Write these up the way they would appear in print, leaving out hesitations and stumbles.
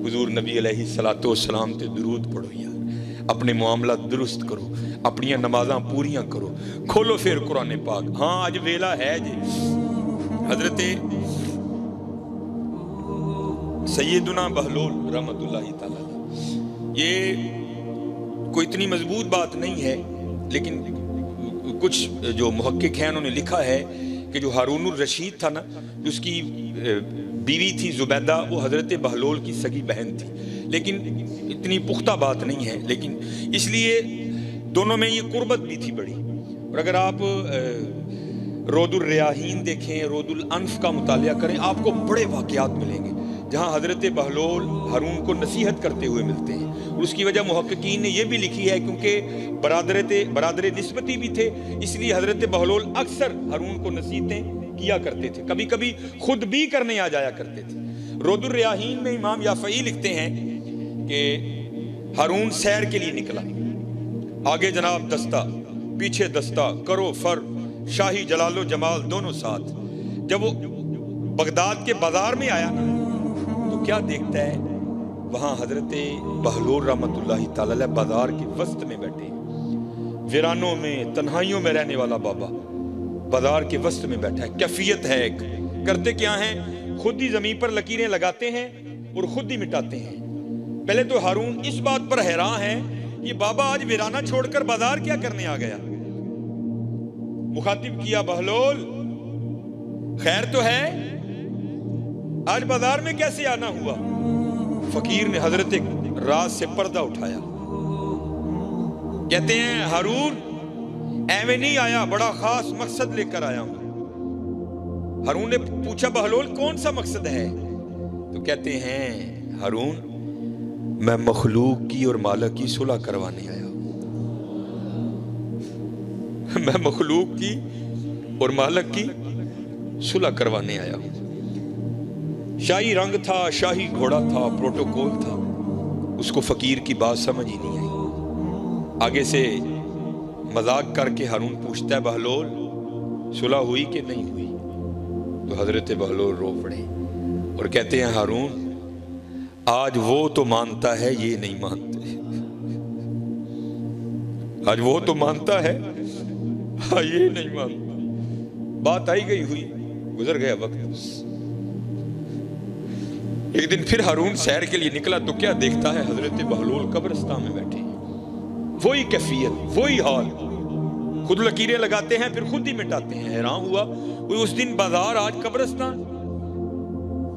حضور نبی علیہ الصلوۃ والسلام تے درود پڑھو یار، اپنے معاملات درست کرو، اپنی نمازاں پوریاں کرو، کھولو پھر قرآن پاک۔ ہاں اج ویلا ہے جی، حضرت سیدنا بہلول رحمۃ اللہ تعالی، یہ کوئی اتنی مضبوط بات نہیں ہے، لیکن کچھ جو محقق ہیں انہوں نے لکھا ہے کہ جو ہارون الرشید تھا نا، اس کی بیوی تھی زبیدہ، وہ حضرت بہلول کی سگی بہن تھی، لیکن اتنی پختہ بات نہیں ہے، لیکن اس لیے دونوں میں یہ قربت بھی تھی بڑی۔ اور اگر آپ رود الریاحین دیکھیں، رود الانف کا مطالعہ کریں، آپ کو بڑے واقعات ملیں گے جہاں حضرت بہلول ہارون کو نصیحت کرتے ہوئے ملتے ہیں۔ اور اس کی وجہ محققین نے یہ بھی لکھی ہے کیونکہ برادر نسبتی بھی تھے، اس لیے حضرت بہلول اکثر ہارون کو نصیحتیں کیا کرتے تھے، کبھی کبھی خود بھی کرنے آ جایا کرتے تھے۔ رود الریاحین میں امام یافعی لکھتے ہیں کہ ہارون سیر کے لیے نکلا، آگے جناب دستہ، پیچھے دستہ، کرو فر، شاہی جلال و جمال دونوں ساتھ۔ جب وہ بغداد کے بازار میں آیا نا تو کیا دیکھتا ہے، وہاں حضرت بہلول رحمۃ اللہ تعالی بازار کے وسط میں بیٹھے، ویرانوں میں تنہائیوں میں رہنے والا بابا بازار کے وسط میں بیٹھا ہے۔ کیفیت ہے ایک، کرتے کیا ہیں، خود ہی زمین پر لکیریں لگاتے ہیں اور خود ہی مٹاتے ہیں۔ پہلے تو ہارون اس بات پر حیران ہے، یہ بابا آج ویرانہ چھوڑ کر بازار کیا کرنے آ گیا۔ مخاطب کیا، بہلول خیر تو ہے، آج بازار میں کیسے آنا ہوا؟ فقیر نے حضرت راز سے پردہ اٹھایا، کہتے ہیں ہارون ایویں نہیں آیا، بڑا خاص مقصد لے کر آیا ہوں۔ ہارون نے پوچھا، بہلول کون سا مقصد ہے؟ تو کہتے ہیں ہارون میں مخلوق کی اور مالک کی صلح کروانے آیا ہوں، میں مخلوق کی اور مالک کی صلح کروانے آیا ہوں۔ شاہی رنگ تھا، شاہی گھوڑا تھا، پروٹوکول تھا، اس کو فقیر کی بات سمجھ ہی نہیں آئی۔ آگے سے مذاق کر کے ہارون پوچھتا ہے، بہلول صلح ہوئی کہ نہیں ہوئی؟ تو حضرت بہلول رو پڑے اور کہتے ہیں ہارون آج وہ تو مانتا ہے، یہ نہیں مانتے، آج وہ تو مانتا ہے، یہ نہیں مانتا۔ بات آئی گئی ہوئی، گزر گیا وقت۔ ایک دن پھر ہارون سیر کے لیے نکلا تو کیا دیکھتا ہے، حضرت بہلول قبرستان میں بیٹھے ہیں، وہی کیفیت، وہی حال، خود لکیریں لگاتے ہیں پھر خود ہی مٹاتے ہیں۔ حیران ہوا، کوئی اس دن بازار آج قبرستان۔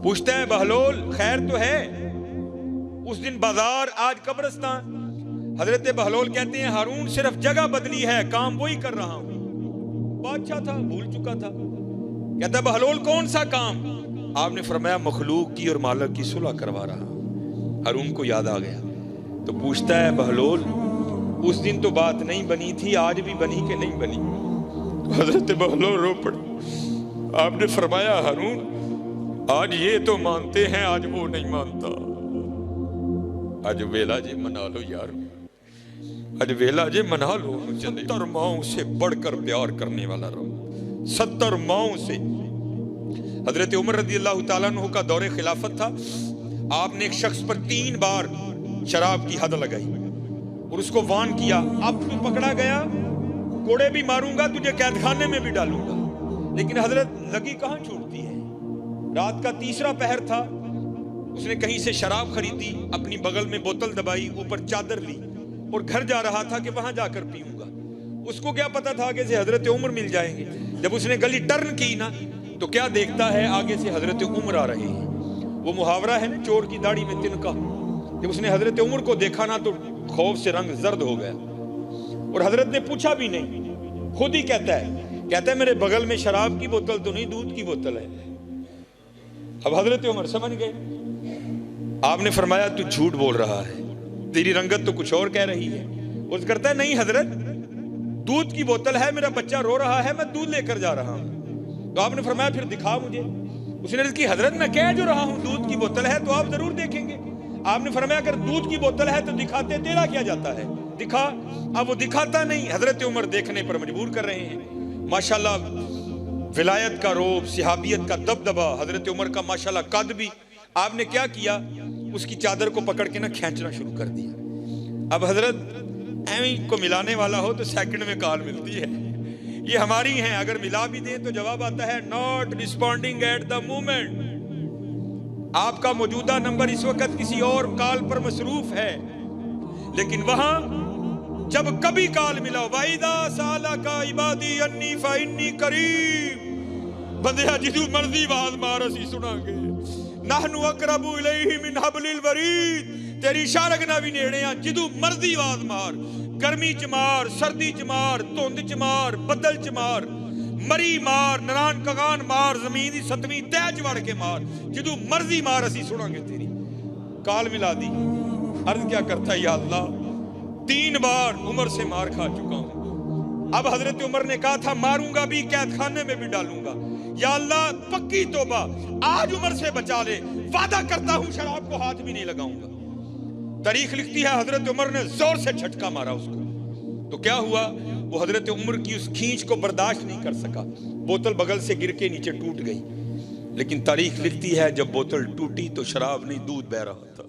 پوچھتا ہے بہلول خیر تو ہے؟ اس دن بازار آج قبرستان۔ حضرت بہلول کہتے ہیں ہارون صرف جگہ بدلی ہے، کام وہی کر رہا ہوں۔ بادشاہ تھا، بھول چکا تھا۔ کہتا ہے بہلول کون سا کام؟ آپ نے فرمایا مخلوق کی اور مالک کی صلح کروا رہا۔ ہارون کو یاد آ گیا تو پوچھتا ہے بہلول اس دن تو بات نہیں بنی تھی، آج بھی بنی کہ نہیں بنی؟ حضرت بہلول رو پڑے۔ آپ نے فرمایا ہارون آج یہ تو مانتے ہیں، آج وہ نہیں مانتا۔ آج ویلا جے منا لو یار، آج ویلا جے منا لو۔ 70 ماؤں سے بڑھ کر پیار کرنے والا رب، 70 ماؤں سے۔ حضرت عمر رضی اللہ تعالیٰ عنہ کا دور خلافت تھا، آپ نے ایک شخص پر 3 بار شراب کی حد لگائی اور اس کو وارن کیا، اب تو پکڑا گیا کوڑے بھی ماروں گا، تجھے قید خانے میں بھی ڈالوں گا۔ لیکن حضرت لگی کہاں چھوڑتی ہے۔ رات کا 3 پہر تھا، اس نے کہیں سے شراب خریدی، اپنی بغل میں بوتل دبائی، اوپر چادر لی اور گھر جا رہا تھا کہ وہاں جا کر پیوں گا۔ اس کو کیا پتا تھا آگے سے حضرت عمر مل جائیں گے۔ جب اس نے گلی ٹرن کی نا تو کیا دیکھتا ہے، آگے سے حضرت عمر آ رہے ہیں۔ وہ محاورہ ہے نا چور کی داڑھی میں تنکا، جب اس نے حضرت عمر کو دیکھا نا تو خوف سے رنگ زرد ہو گیا، اور حضرت نے پوچھا بھی نہیں، خود ہی کہتا ہے میرے بغل میں شراب کی بوتل تو نہیں، دودھ کی بوتل ہے۔ اب حضرت عمر سمجھ گئے، آپ نے فرمایا تو جھوٹ بول رہا ہے، تیری رنگت تو کچھ اور کہہ رہی ہے۔ اس کرتا ہے نہیں حضرت، دودھ کی بوتل ہے، میرا بچہ رو رہا ہے، میں دودھ لے کر جا رہا ہوں۔ تو آپ نے فرمایا پھر دکھا مجھے۔ اس نے عرض کی حضرت میں کہہ جو رہا ہوں دودھ کی بوتل ہے، تو آپ ضرور دیکھیں گے۔ آپ نے فرمایا اگر دودھ کی بوتل ہے تو دکھاتے تیرا کیا جاتا ہے، دکھا۔ اب وہ دکھاتا نہیں، حضرت عمر دیکھنے پر مجبور کر رہے ہیں۔ ماشاءاللہ ولایت کا روب، صحابیت کا دبدبہ، حضرت عمر کا ماشاءاللہ قد بھی آپ نے کیا کیا؟ اس کی چادر کو پکڑ کے کھینچنا شروع کر دیا۔ اب حضرت ایویں کو ملانے والا ہو تو سیکنڈ میں کال ملتی ہے، یہ ہماری ہیں، اگر ملا بھی دیں تو جواب آتا ہے not responding at the moment۔ آپ کا موجودہ نمبر اس وقت کسی اور کال پر مصروف ہے، لیکن وہاں جب کبھی کال ملا وَإِذَا سَأَلَكَ عِبَادِي عَنِّي فَإِنِّي قَرِيبٌ، بندیا جدو مرضی آواز مار اسی سنا گے، نَحْنُ أَقْرَبُ إِلَيْهِ مِنْ حَبْلِ الْوَرِيدِ، تیری شارگنا بھی نیڑے ہیں، جدو مرضی آواز مار، گرمی چ مار، سردی چ مار، دھند چ مار، بدل چ مار، مری مار، نران کگان مار، زمین دی ستویں تہ چ وڑ کے مار، جدو مرضی مار اسی سنا گے تیری کال ملا دی۔ عرض کیا کرتا ہے، یا اللہ 3 بار عمر سے مار کھا چکا ہوں، اب حضرت عمر نے کہا تھا ماروں گا بھی، قید خانے میں بھی ڈالوں گا، یا اللہ پکی توبہ آج عمر سے بچا لے، وعدہ کرتا ہوں شراب کو ہاتھ بھی نہیں لگاؤں گا۔ تاریخ لکھتی ہے حضرت عمر نے زور سے جھٹکا مارا اس کو، تو کیا ہوا؟ وہ حضرت عمر کی اس کھینچ کو برداشت نہیں کر سکا، بوتل بغل سے گر کے نیچے ٹوٹ گئی۔ لیکن تاریخ لکھتی ہے جب بوتل ٹوٹی تو شراب نہیں، دودھ بہ رہا تھا۔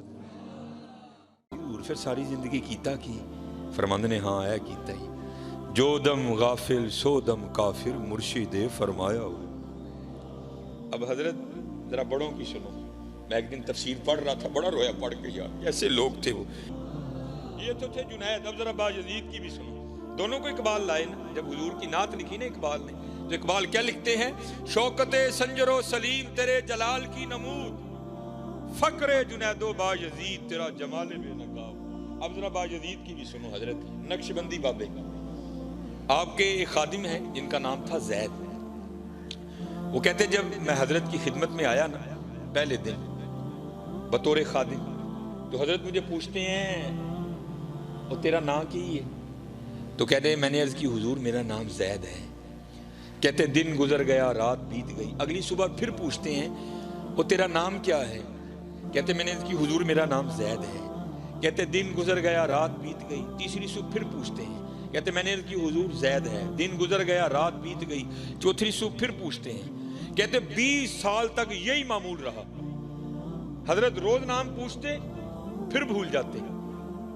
پھر ساری زندگی کیتا کی؟ فرماندے نے ہاں ہے کیتا ہی، جو دم غافل سو دم کافر مرشد فرمایا ہو۔ اب حضرت ذرا بڑوں کی سنو، میں ایک دن تفسیر پڑھ رہا تھا، بڑا رویا پڑھ کے، یار ایسے لوگ تھے وہ، یہ تو تھے جنید۔ اب ذرا باجزید کی بھی سنو، دونوں کو اقبال لائے نا، جب حضور کی نعت لکھی نا اقبال نے، تو اقبال کیا لکھتے ہیں؟ شوکت سنجر و سلیم تیرے جلال کی نمود، فقر جنید و باجزید تیرا جمال بے نقاب۔ اب ذرا باجزید کی بھی سنو، حضرت نقشبندی بابے، آپ کے ایک خادم ہیں جن کا نام تھا زید، وہ کہتے جب میں حضرت کی خدمت میں آیا نا پہلے دن بطور خادم، تو حضرت مجھے پوچھتے ہیں وہ تیرا نام کی ہے؟ تو کہتے ہیں میں نے عرض کی حضور میرا نام زید ہے۔ کہتے دن گزر گیا رات بیت گئی، اگلی صبح پھر پوچھتے ہیں وہ تیرا نام کیا ہے؟ کہتے میں نے عرض کی حضور میرا نام زید ہے۔ کہتے دن گزر گیا رات بیت گئی، تیسری صبح پھر پوچھتے ہیں، کہتے میں نے عرض کی حضور زید ہے۔ دن گزر گیا رات بیت گئی، چوتھی صبح پھر پوچھتے ہیں، کہتے 20 سال تک یہی معمول رہا، حضرت روز نام پوچھتے پھر بھول جاتے،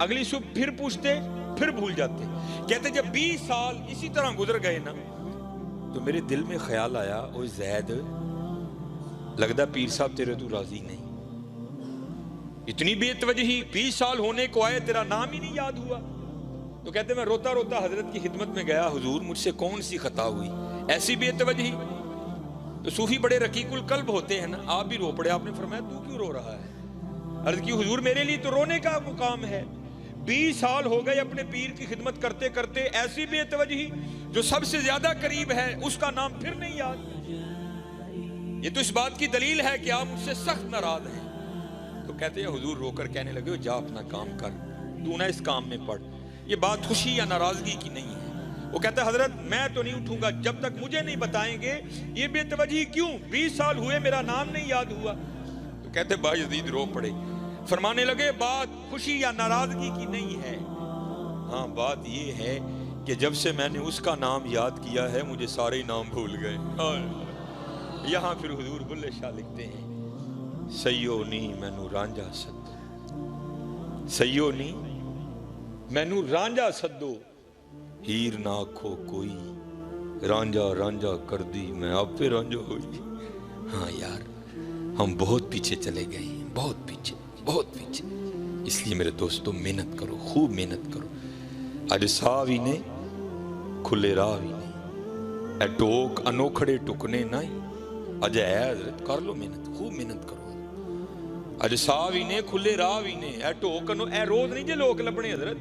اگلی صبح پھر پوچھتے پھر بھول جاتے۔ کہتے جب 20 سال اسی طرح گزر گئے نا تو میرے دل میں خیال آیا، اوہ زید لگدا پیر صاحب تیرے تو راضی نہیں، اتنی بے توجہی 20 سال ہونے کو آئے تیرا نام ہی نہیں یاد ہوا۔ تو کہتے میں روتا روتا حضرت کی خدمت میں گیا، حضور مجھ سے کون سی خطا ہوئی، ایسی بے توجہی؟ تو صوفی بڑے رقیق القلب ہوتے ہیں نا، آپ بھی رو پڑے، آپ نے فرمایا تو کیوں رو رہا ہے؟ عرض کی حضور میرے لیے تو رونے کا مقام ہے، 20 سال ہو گئے اپنے پیر کی خدمت کرتے کرتے، ایسی بے توجہی جو سب سے زیادہ قریب ہے اس کا نام پھر نہیں یاد۔ یہ تو اس بات کی دلیل ہے کہ آپ مجھ سے سخت ناراض ہیں۔ تو کہتے ہیں حضور رو کر کہنے لگے جا اپنا کام کر، تو نہ اس کام میں پڑھ، یہ بات خوشی یا ناراضگی کی نہیں ہے۔ وہ کہتا ہے حضرت میں تو نہیں اٹھوں گا جب تک مجھے نہیں بتائیں گے یہ بے توجہی کیوں، 20 سال ہوئے میرا نام نہیں یاد ہوا۔ تو کہتے باجزید رو پڑے، فرمانے لگے بات خوشی یا ناراضگی کی نہیں ہے، ہاں بات یہ ہے کہ جب سے میں نے اس کا نام یاد کیا ہے مجھے سارے نام بھول گئے۔ یہاں پھر حضور بلے شاہ لکھتے ہیں سیو نی مینو رانجا سدو، سیو نی مینو رانجا سدو، ہیر نہ آکھو کوئی، رانجا رانجا کر دی میں آپ پہ رانجا ہوئی۔ ہاں یار ہم بہت پیچھے چلے گئے ہیں، بہت پیچھے بہت پیچھے، اس لیے میرے دوستو محنت کرو، خوب محنت کرو۔ اج ساوی نے کھلے راہ بھی نہیں، اے ٹوک انوکھڑے ٹکنے نہیں، اج ہے حضرت کر لو محنت، خوب محنت کرو۔ اج ساوی نے کھلے راہ بھی نے، اے ٹوک اے روز نہیں جے لوگ لبنے حضرت،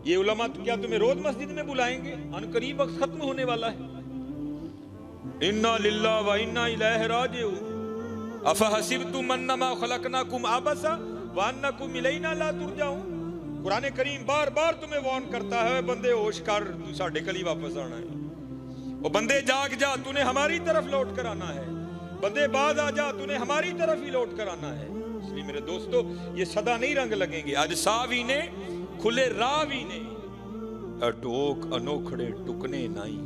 یہ علماء کیا تمہیں روز مسجد میں بلائیں گے؟ ان قریب وقت ختم ہونے والا ہے۔ انا للہ و انا الیہ راجعون، افحسبتم انما خلقناکم عبثا وانکم الینا لا ترجعون۔ قرآن کریم بار بار تمہیں وارن کرتا ہے بندے ہوش کر، تو ساڈے کل ہی واپس آنا ہے، وہ بندے جاگ جا تو نے ہماری طرف لوٹ کر آنا ہے، بندے باز آ جا تو نے ہماری طرف ہی لوٹ کر آنا ہے۔ اس لیے میرے دوستو یہ صدا نہیں رنگ لگیں گے، آج ساوی نے کھلے راوی نے، اٹوک انوکھڑے ٹکنے نہیں،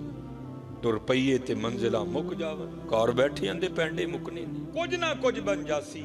ਟੁਰ ਪਈਏ ਤੇ ਮੰਜ਼ਿਲਾਂ ਮੁੱਕ ਜਾਵਨ ਘਰ ਬੈਠੇ ਆਂਦੇ ਪੈਂਡੇ ਮੁੱਕਨੇ ਕੁਝ ਨਾ ਕੁਝ ਬਣ ਜਾਸੀ